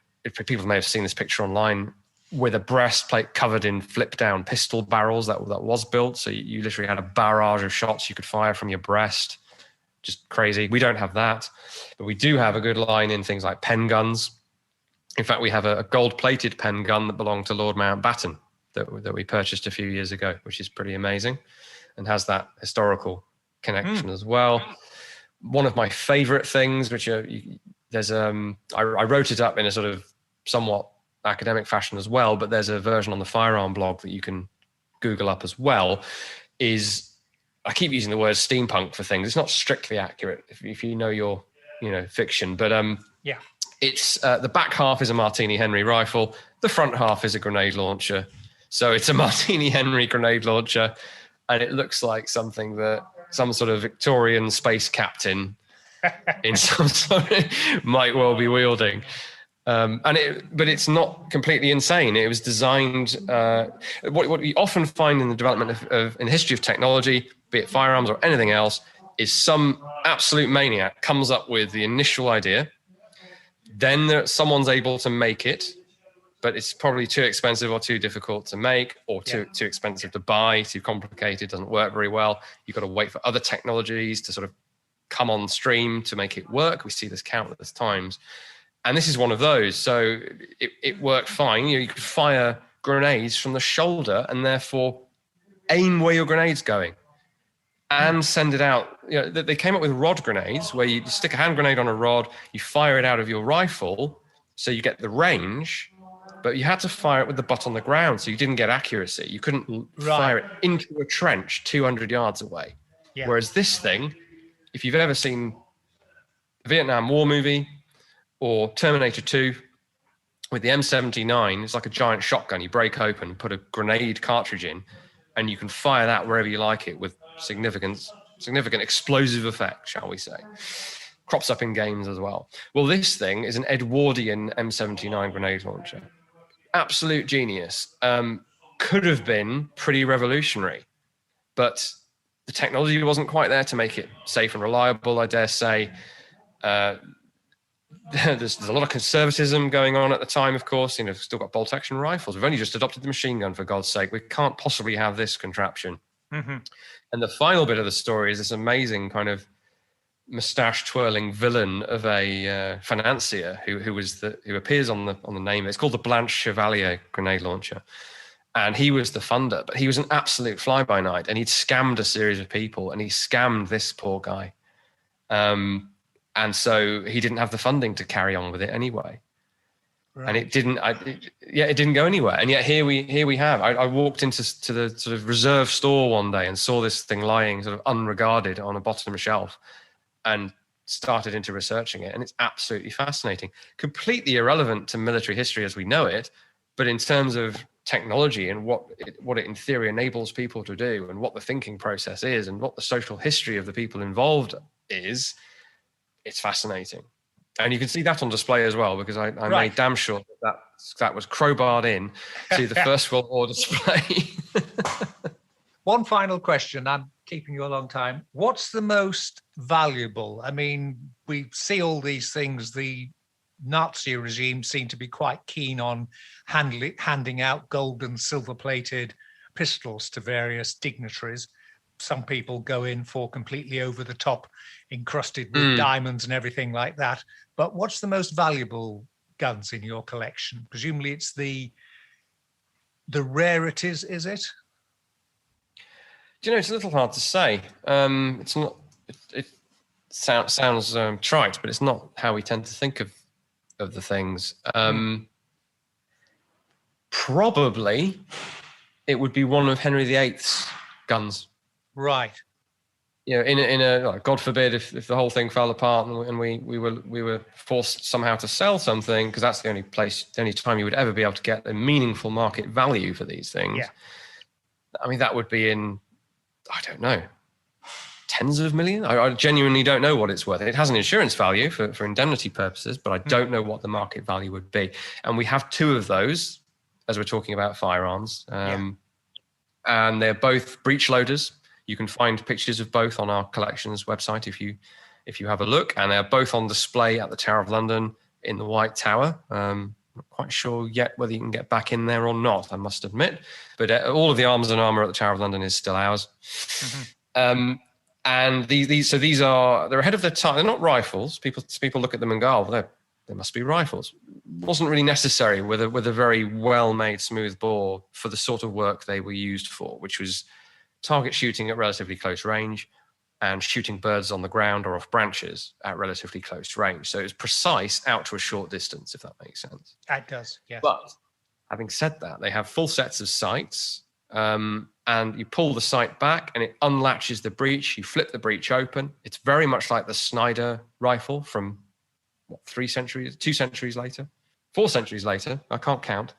People may have seen this picture online with a breastplate covered in flip-down pistol barrels that was built. So you literally had a barrage of shots you could fire from your breast. Just crazy. We don't have that, but we do have a good line in things like pen guns. In fact, we have a gold-plated pen gun that belonged to Lord Mountbatten. that we purchased a few years ago, which is pretty amazing, and has that historical connection as well. One of my favorite things, which I wrote it up in a sort of somewhat academic fashion as well, but there's a version on the Firearm blog that you can Google up as well, is, I keep using the word steampunk for things. It's not strictly accurate if you know your fiction, but it's the back half is a Martini Henry rifle, the front half is a grenade launcher. So it's a Martini Henry grenade launcher, and it looks like something that some sort of Victorian space captain in some sort of might well be wielding. But it's not completely insane. It was designed. What we often find in the development in the history of technology, be it firearms or anything else, is some absolute maniac comes up with the initial idea. Then someone's able to make it, but it's probably too expensive or too difficult to make, or too expensive to buy, too complicated, doesn't work very well. You've got to wait for other technologies to sort of come on stream to make it work. We see this countless times. And this is one of those. So it worked fine. You could fire grenades from the shoulder and therefore aim where your grenade's going and send it out. They came up with rod grenades where you stick a hand grenade on a rod, you fire it out of your rifle, so you get the range, but you had to fire it with the butt on the ground, so you didn't get accuracy. You couldn't fire it into a trench 200 yards away. Yeah. Whereas this thing, if you've ever seen a Vietnam War movie or Terminator 2, with the M79, it's like a giant shotgun. You break open, put a grenade cartridge in, and you can fire that wherever you like it with significant explosive effect, shall we say. Crops up in games as well. Well, this thing is an Edwardian M79 grenade launcher. Absolute genius. Could have been pretty revolutionary, but the technology wasn't quite there to make it safe and reliable, I dare say. There's a lot of conservatism going on at the time, of course. Still got bolt action rifles. We've only just adopted the machine gun, for God's sake. We can't possibly have this contraption. Mm-hmm. And the final bit of the story is this amazing kind of mustache twirling villain of a financier who appears on the name. It's called the Blanche Chevalier grenade launcher. And he was the funder, but he was an absolute fly-by-night, and he'd scammed a series of people, and he scammed this poor guy. And so he didn't have the funding to carry on with it anyway. Right. And it didn't go anywhere. And yet here we have. I walked into the sort of reserve store one day and saw this thing lying sort of unregarded on a bottom shelf, and started into researching it. And it's absolutely fascinating. Completely irrelevant to military history as we know it, but in terms of technology and what it in theory enables people to do, and what the thinking process is, and what the social history of the people involved is, it's fascinating. And you can see that on display as well, because I made damn sure that was crowbarred in to the First World War display. One final question. I'm keeping you a long time. What's the most valuable? I mean, we see all these things. The Nazi regime seemed to be quite keen on handing out gold and silver-plated pistols to various dignitaries. Some people go in for completely over-the-top, encrusted with diamonds and everything like that. But what's the most valuable guns in your collection? Presumably it's the rarities, is it? Do you know, it's a little hard to say. It's not. It sounds trite, but it's not how we tend to think of the things. Probably, it would be one of Henry VIII's guns. Right. In a God forbid if the whole thing fell apart and we were forced somehow to sell something, because that's the only time you would ever be able to get a meaningful market value for these things. Yeah. I mean, that would be in, I don't know, tens of millions. I genuinely don't know what it's worth. It has an insurance value for indemnity purposes, but I don't know what the market value would be. And we have two of those, as we're talking about firearms, and they're both breech loaders. You can find pictures of both on our collections website if you have a look, and they're both on display at the Tower of London in the White Tower. I'm not quite sure yet whether you can get back in there or not, I must admit. But all of the arms and armour at the Tower of London is still ours. Mm-hmm. And these are, they're ahead of their time. They're not rifles. People look at them and go, oh, they're there must be rifles. Wasn't really necessary with a very well-made smooth bore for the sort of work they were used for, which was target shooting at relatively close range and shooting birds on the ground or off branches at relatively close range. So it was precise out to a short distance, if that makes sense. That does, yes. But having said that, they have full sets of sights, and you pull the sight back and it unlatches the breech. You flip the breech open. It's very much like the Snyder rifle from 2 centuries later, 4 centuries later. I can't count.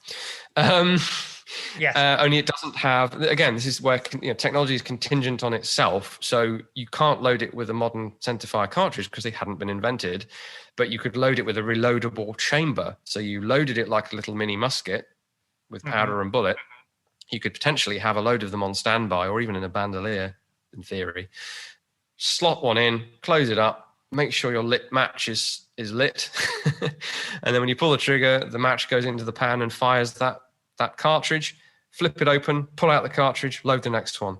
Yes. Only it doesn't have, again, this is where technology is contingent on itself. So you can't load it with a modern centerfire cartridge because they hadn't been invented, but you could load it with a reloadable chamber. So you loaded it like a little mini musket with powder and bullet. You could potentially have a load of them on standby or even in a bandolier, in theory. Slot one in, close it up, make sure your lit match is lit. And then when you pull the trigger, the match goes into the pan and fires that cartridge. Flip it open, pull out the cartridge, load the next one.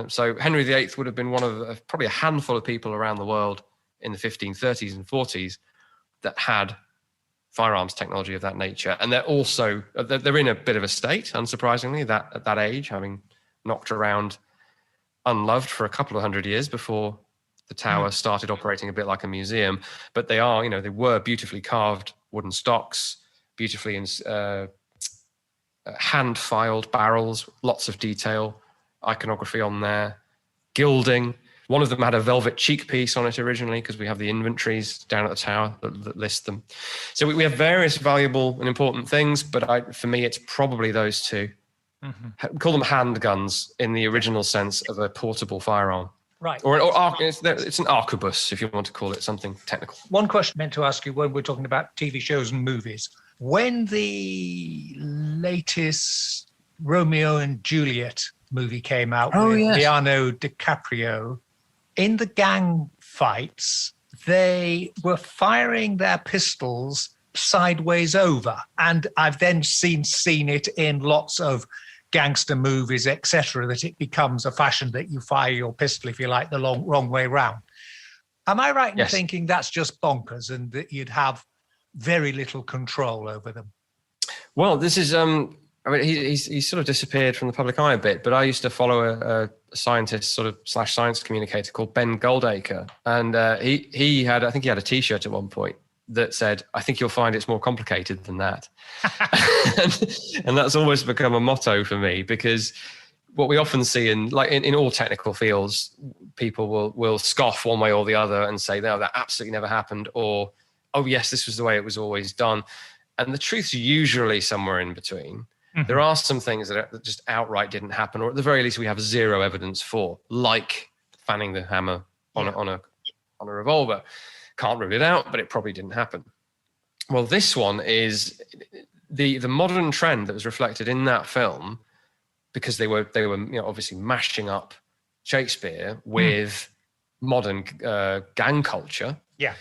So Henry VIII would have been one of probably a handful of people around the world in the 1530s and 40s that had firearms technology of that nature. And they're also, they're in a bit of a state, unsurprisingly, that at that age, having knocked around unloved for a couple of hundred years before the tower started operating a bit like a museum. But they are, they were beautifully carved wooden stocks, beautifully hand-filed barrels, lots of detail, iconography on there, gilding. One of them had a velvet cheek piece on it originally because we have the inventories down at the tower that list them. So we have various valuable and important things, but for me, it's probably those two. We call them handguns in the original sense of a portable firearm. Right. Or it's an arquebus, if you want to call it something technical. One question I meant to ask you when we're talking about TV shows and movies. When the latest Romeo and Juliet movie came out with Leonardo DiCaprio, in the gang fights, they were firing their pistols sideways over. And I've then seen it in lots of gangster movies, etc., that it becomes a fashion that you fire your pistol, if you like, the wrong way round. Am I right in thinking that's just bonkers and that you'd have very little control over them? Well, this is, he's sort of disappeared from the public eye a bit, but I used to follow a scientist / science communicator called Ben Goldacre. And he had a T-shirt at one point that said, "I think you'll find it's more complicated than that." and that's almost become a motto for me, because what we often see in all technical fields, people will scoff one way or the other and say, "No, that absolutely never happened," or, "Oh yes, this was the way it was always done." And the truth's usually somewhere in between. There are some things that just outright didn't happen, or at the very least we have zero evidence for, like fanning the hammer on a revolver. Can't rule it out, but it probably didn't happen. Well, this one is the modern trend that was reflected in that film, because they were obviously mashing up Shakespeare with modern gang culture. Yeah.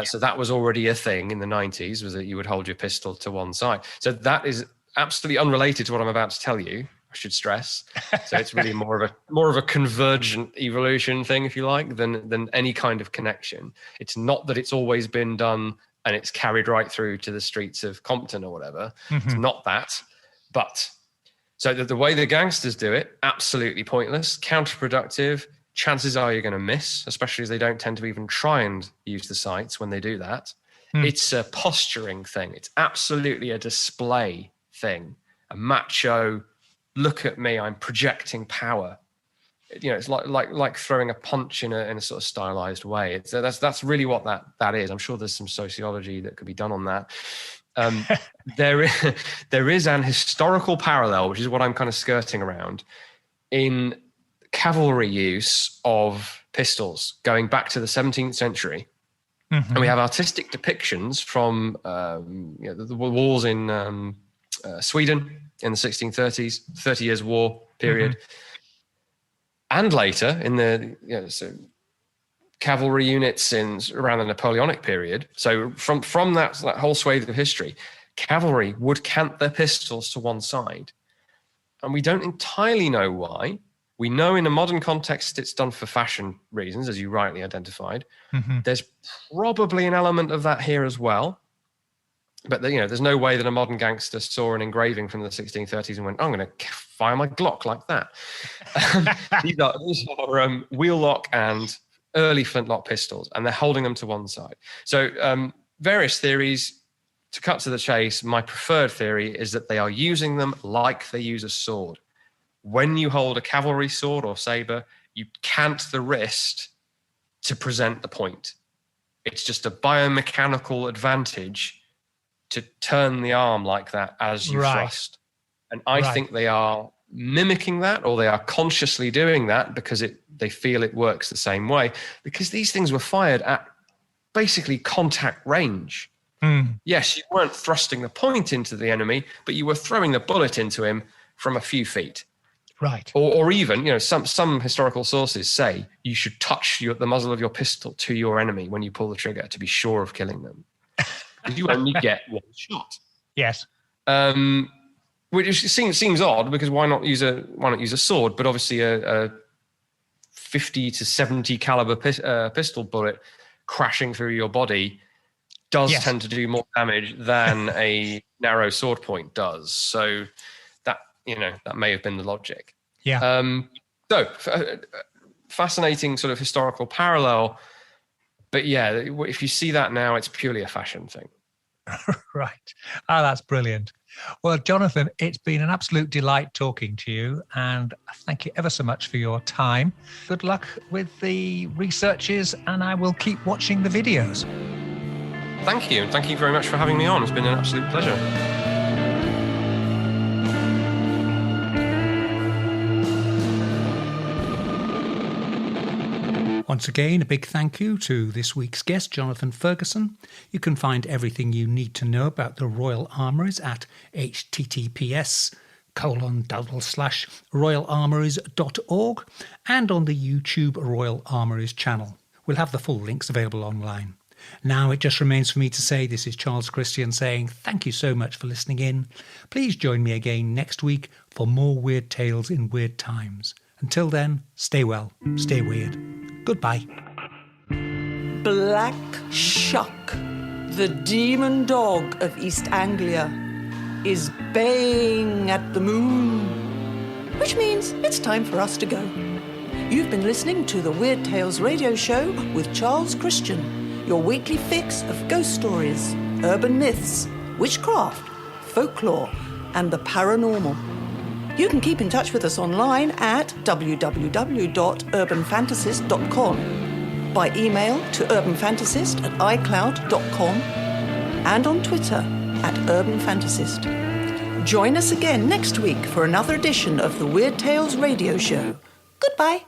So that was already a thing in the 90s, was that you would hold your pistol to one side. So that is absolutely unrelated to what I'm about to tell you, I should stress. So it's really more of a convergent evolution thing, if you like, than any kind of connection. It's not that it's always been done and it's carried right through to the streets of Compton or whatever. It's not that. But so the way the gangsters do it, absolutely pointless, counterproductive. Chances are you're going to miss, especially as they don't tend to even try and use the sights when they do that. It's a posturing thing. It's absolutely a display thing, a macho, look at me, I'm projecting power. It's like throwing a punch in a sort of stylized way. That's really what that is. I'm sure there's some sociology that could be done on that. There is an historical parallel, which is what I'm kind of skirting around, in cavalry use of pistols going back to the 17th century. And we have artistic depictions from the wars in Sweden in the 1630s, 30 Years' War period. And later in the cavalry units around the Napoleonic period. So from that whole swathe of history, cavalry would cant their pistols to one side. And we don't entirely know why. We know in a modern context it's done for fashion reasons, as you rightly identified. There's probably an element of that here as well. But there's no way that a modern gangster saw an engraving from the 1630s and went, I'm going to fire my Glock like that. These are wheel lock and early flintlock pistols, and they're holding them to one side. So various theories. To cut to the chase, my preferred theory is that they are using them like they use a sword. When you hold a cavalry sword or saber, you cant the wrist to present the point. It's just a biomechanical advantage to turn the arm like that as you thrust. And I think they are mimicking that, or they are consciously doing that because they feel it works the same way, because these things were fired at basically contact range. Yes, you weren't thrusting the point into the enemy, but you were throwing the bullet into him from a few feet. Right. Or even, some historical sources say you should touch the muzzle of your pistol to your enemy when you pull the trigger to be sure of killing them. You only get one shot. Yes. Which seems odd, because why not use a sword? But obviously a 50 to 70 caliber pistol bullet crashing through your body does tend to do more damage than a narrow sword point does. So that may have been the logic. Yeah. Fascinating sort of historical parallel. But yeah, if you see that now, it's purely a fashion thing. Right. Oh, that's brilliant. Well, Jonathan, it's been an absolute delight talking to you, and thank you ever so much for your time. Good luck with the researches, and I will keep watching the videos. Thank you. Thank you very much for having me on. It's been an absolute pleasure. Once again, a big thank you to this week's guest, Jonathan Ferguson. You can find everything you need to know about the Royal Armouries at https://royalarmouries.org and on the YouTube Royal Armouries channel. We'll have the full links available online. Now it just remains for me to say, this is Charles Christian saying thank you so much for listening in. Please join me again next week for more weird tales in weird times. Until then, stay well, stay weird. Goodbye. Black Shuck, the demon dog of East Anglia, is baying at the moon, which means it's time for us to go. You've been listening to the Weird Tales radio show with Charles Christian, your weekly fix of ghost stories, urban myths, witchcraft, folklore, and the paranormal. You can keep in touch with us online at www.urbanfantasist.com, by email to urbanfantasist@icloud.com, and on Twitter @urbanfantasist. Join us again next week for another edition of the Weird Tales radio show. Goodbye.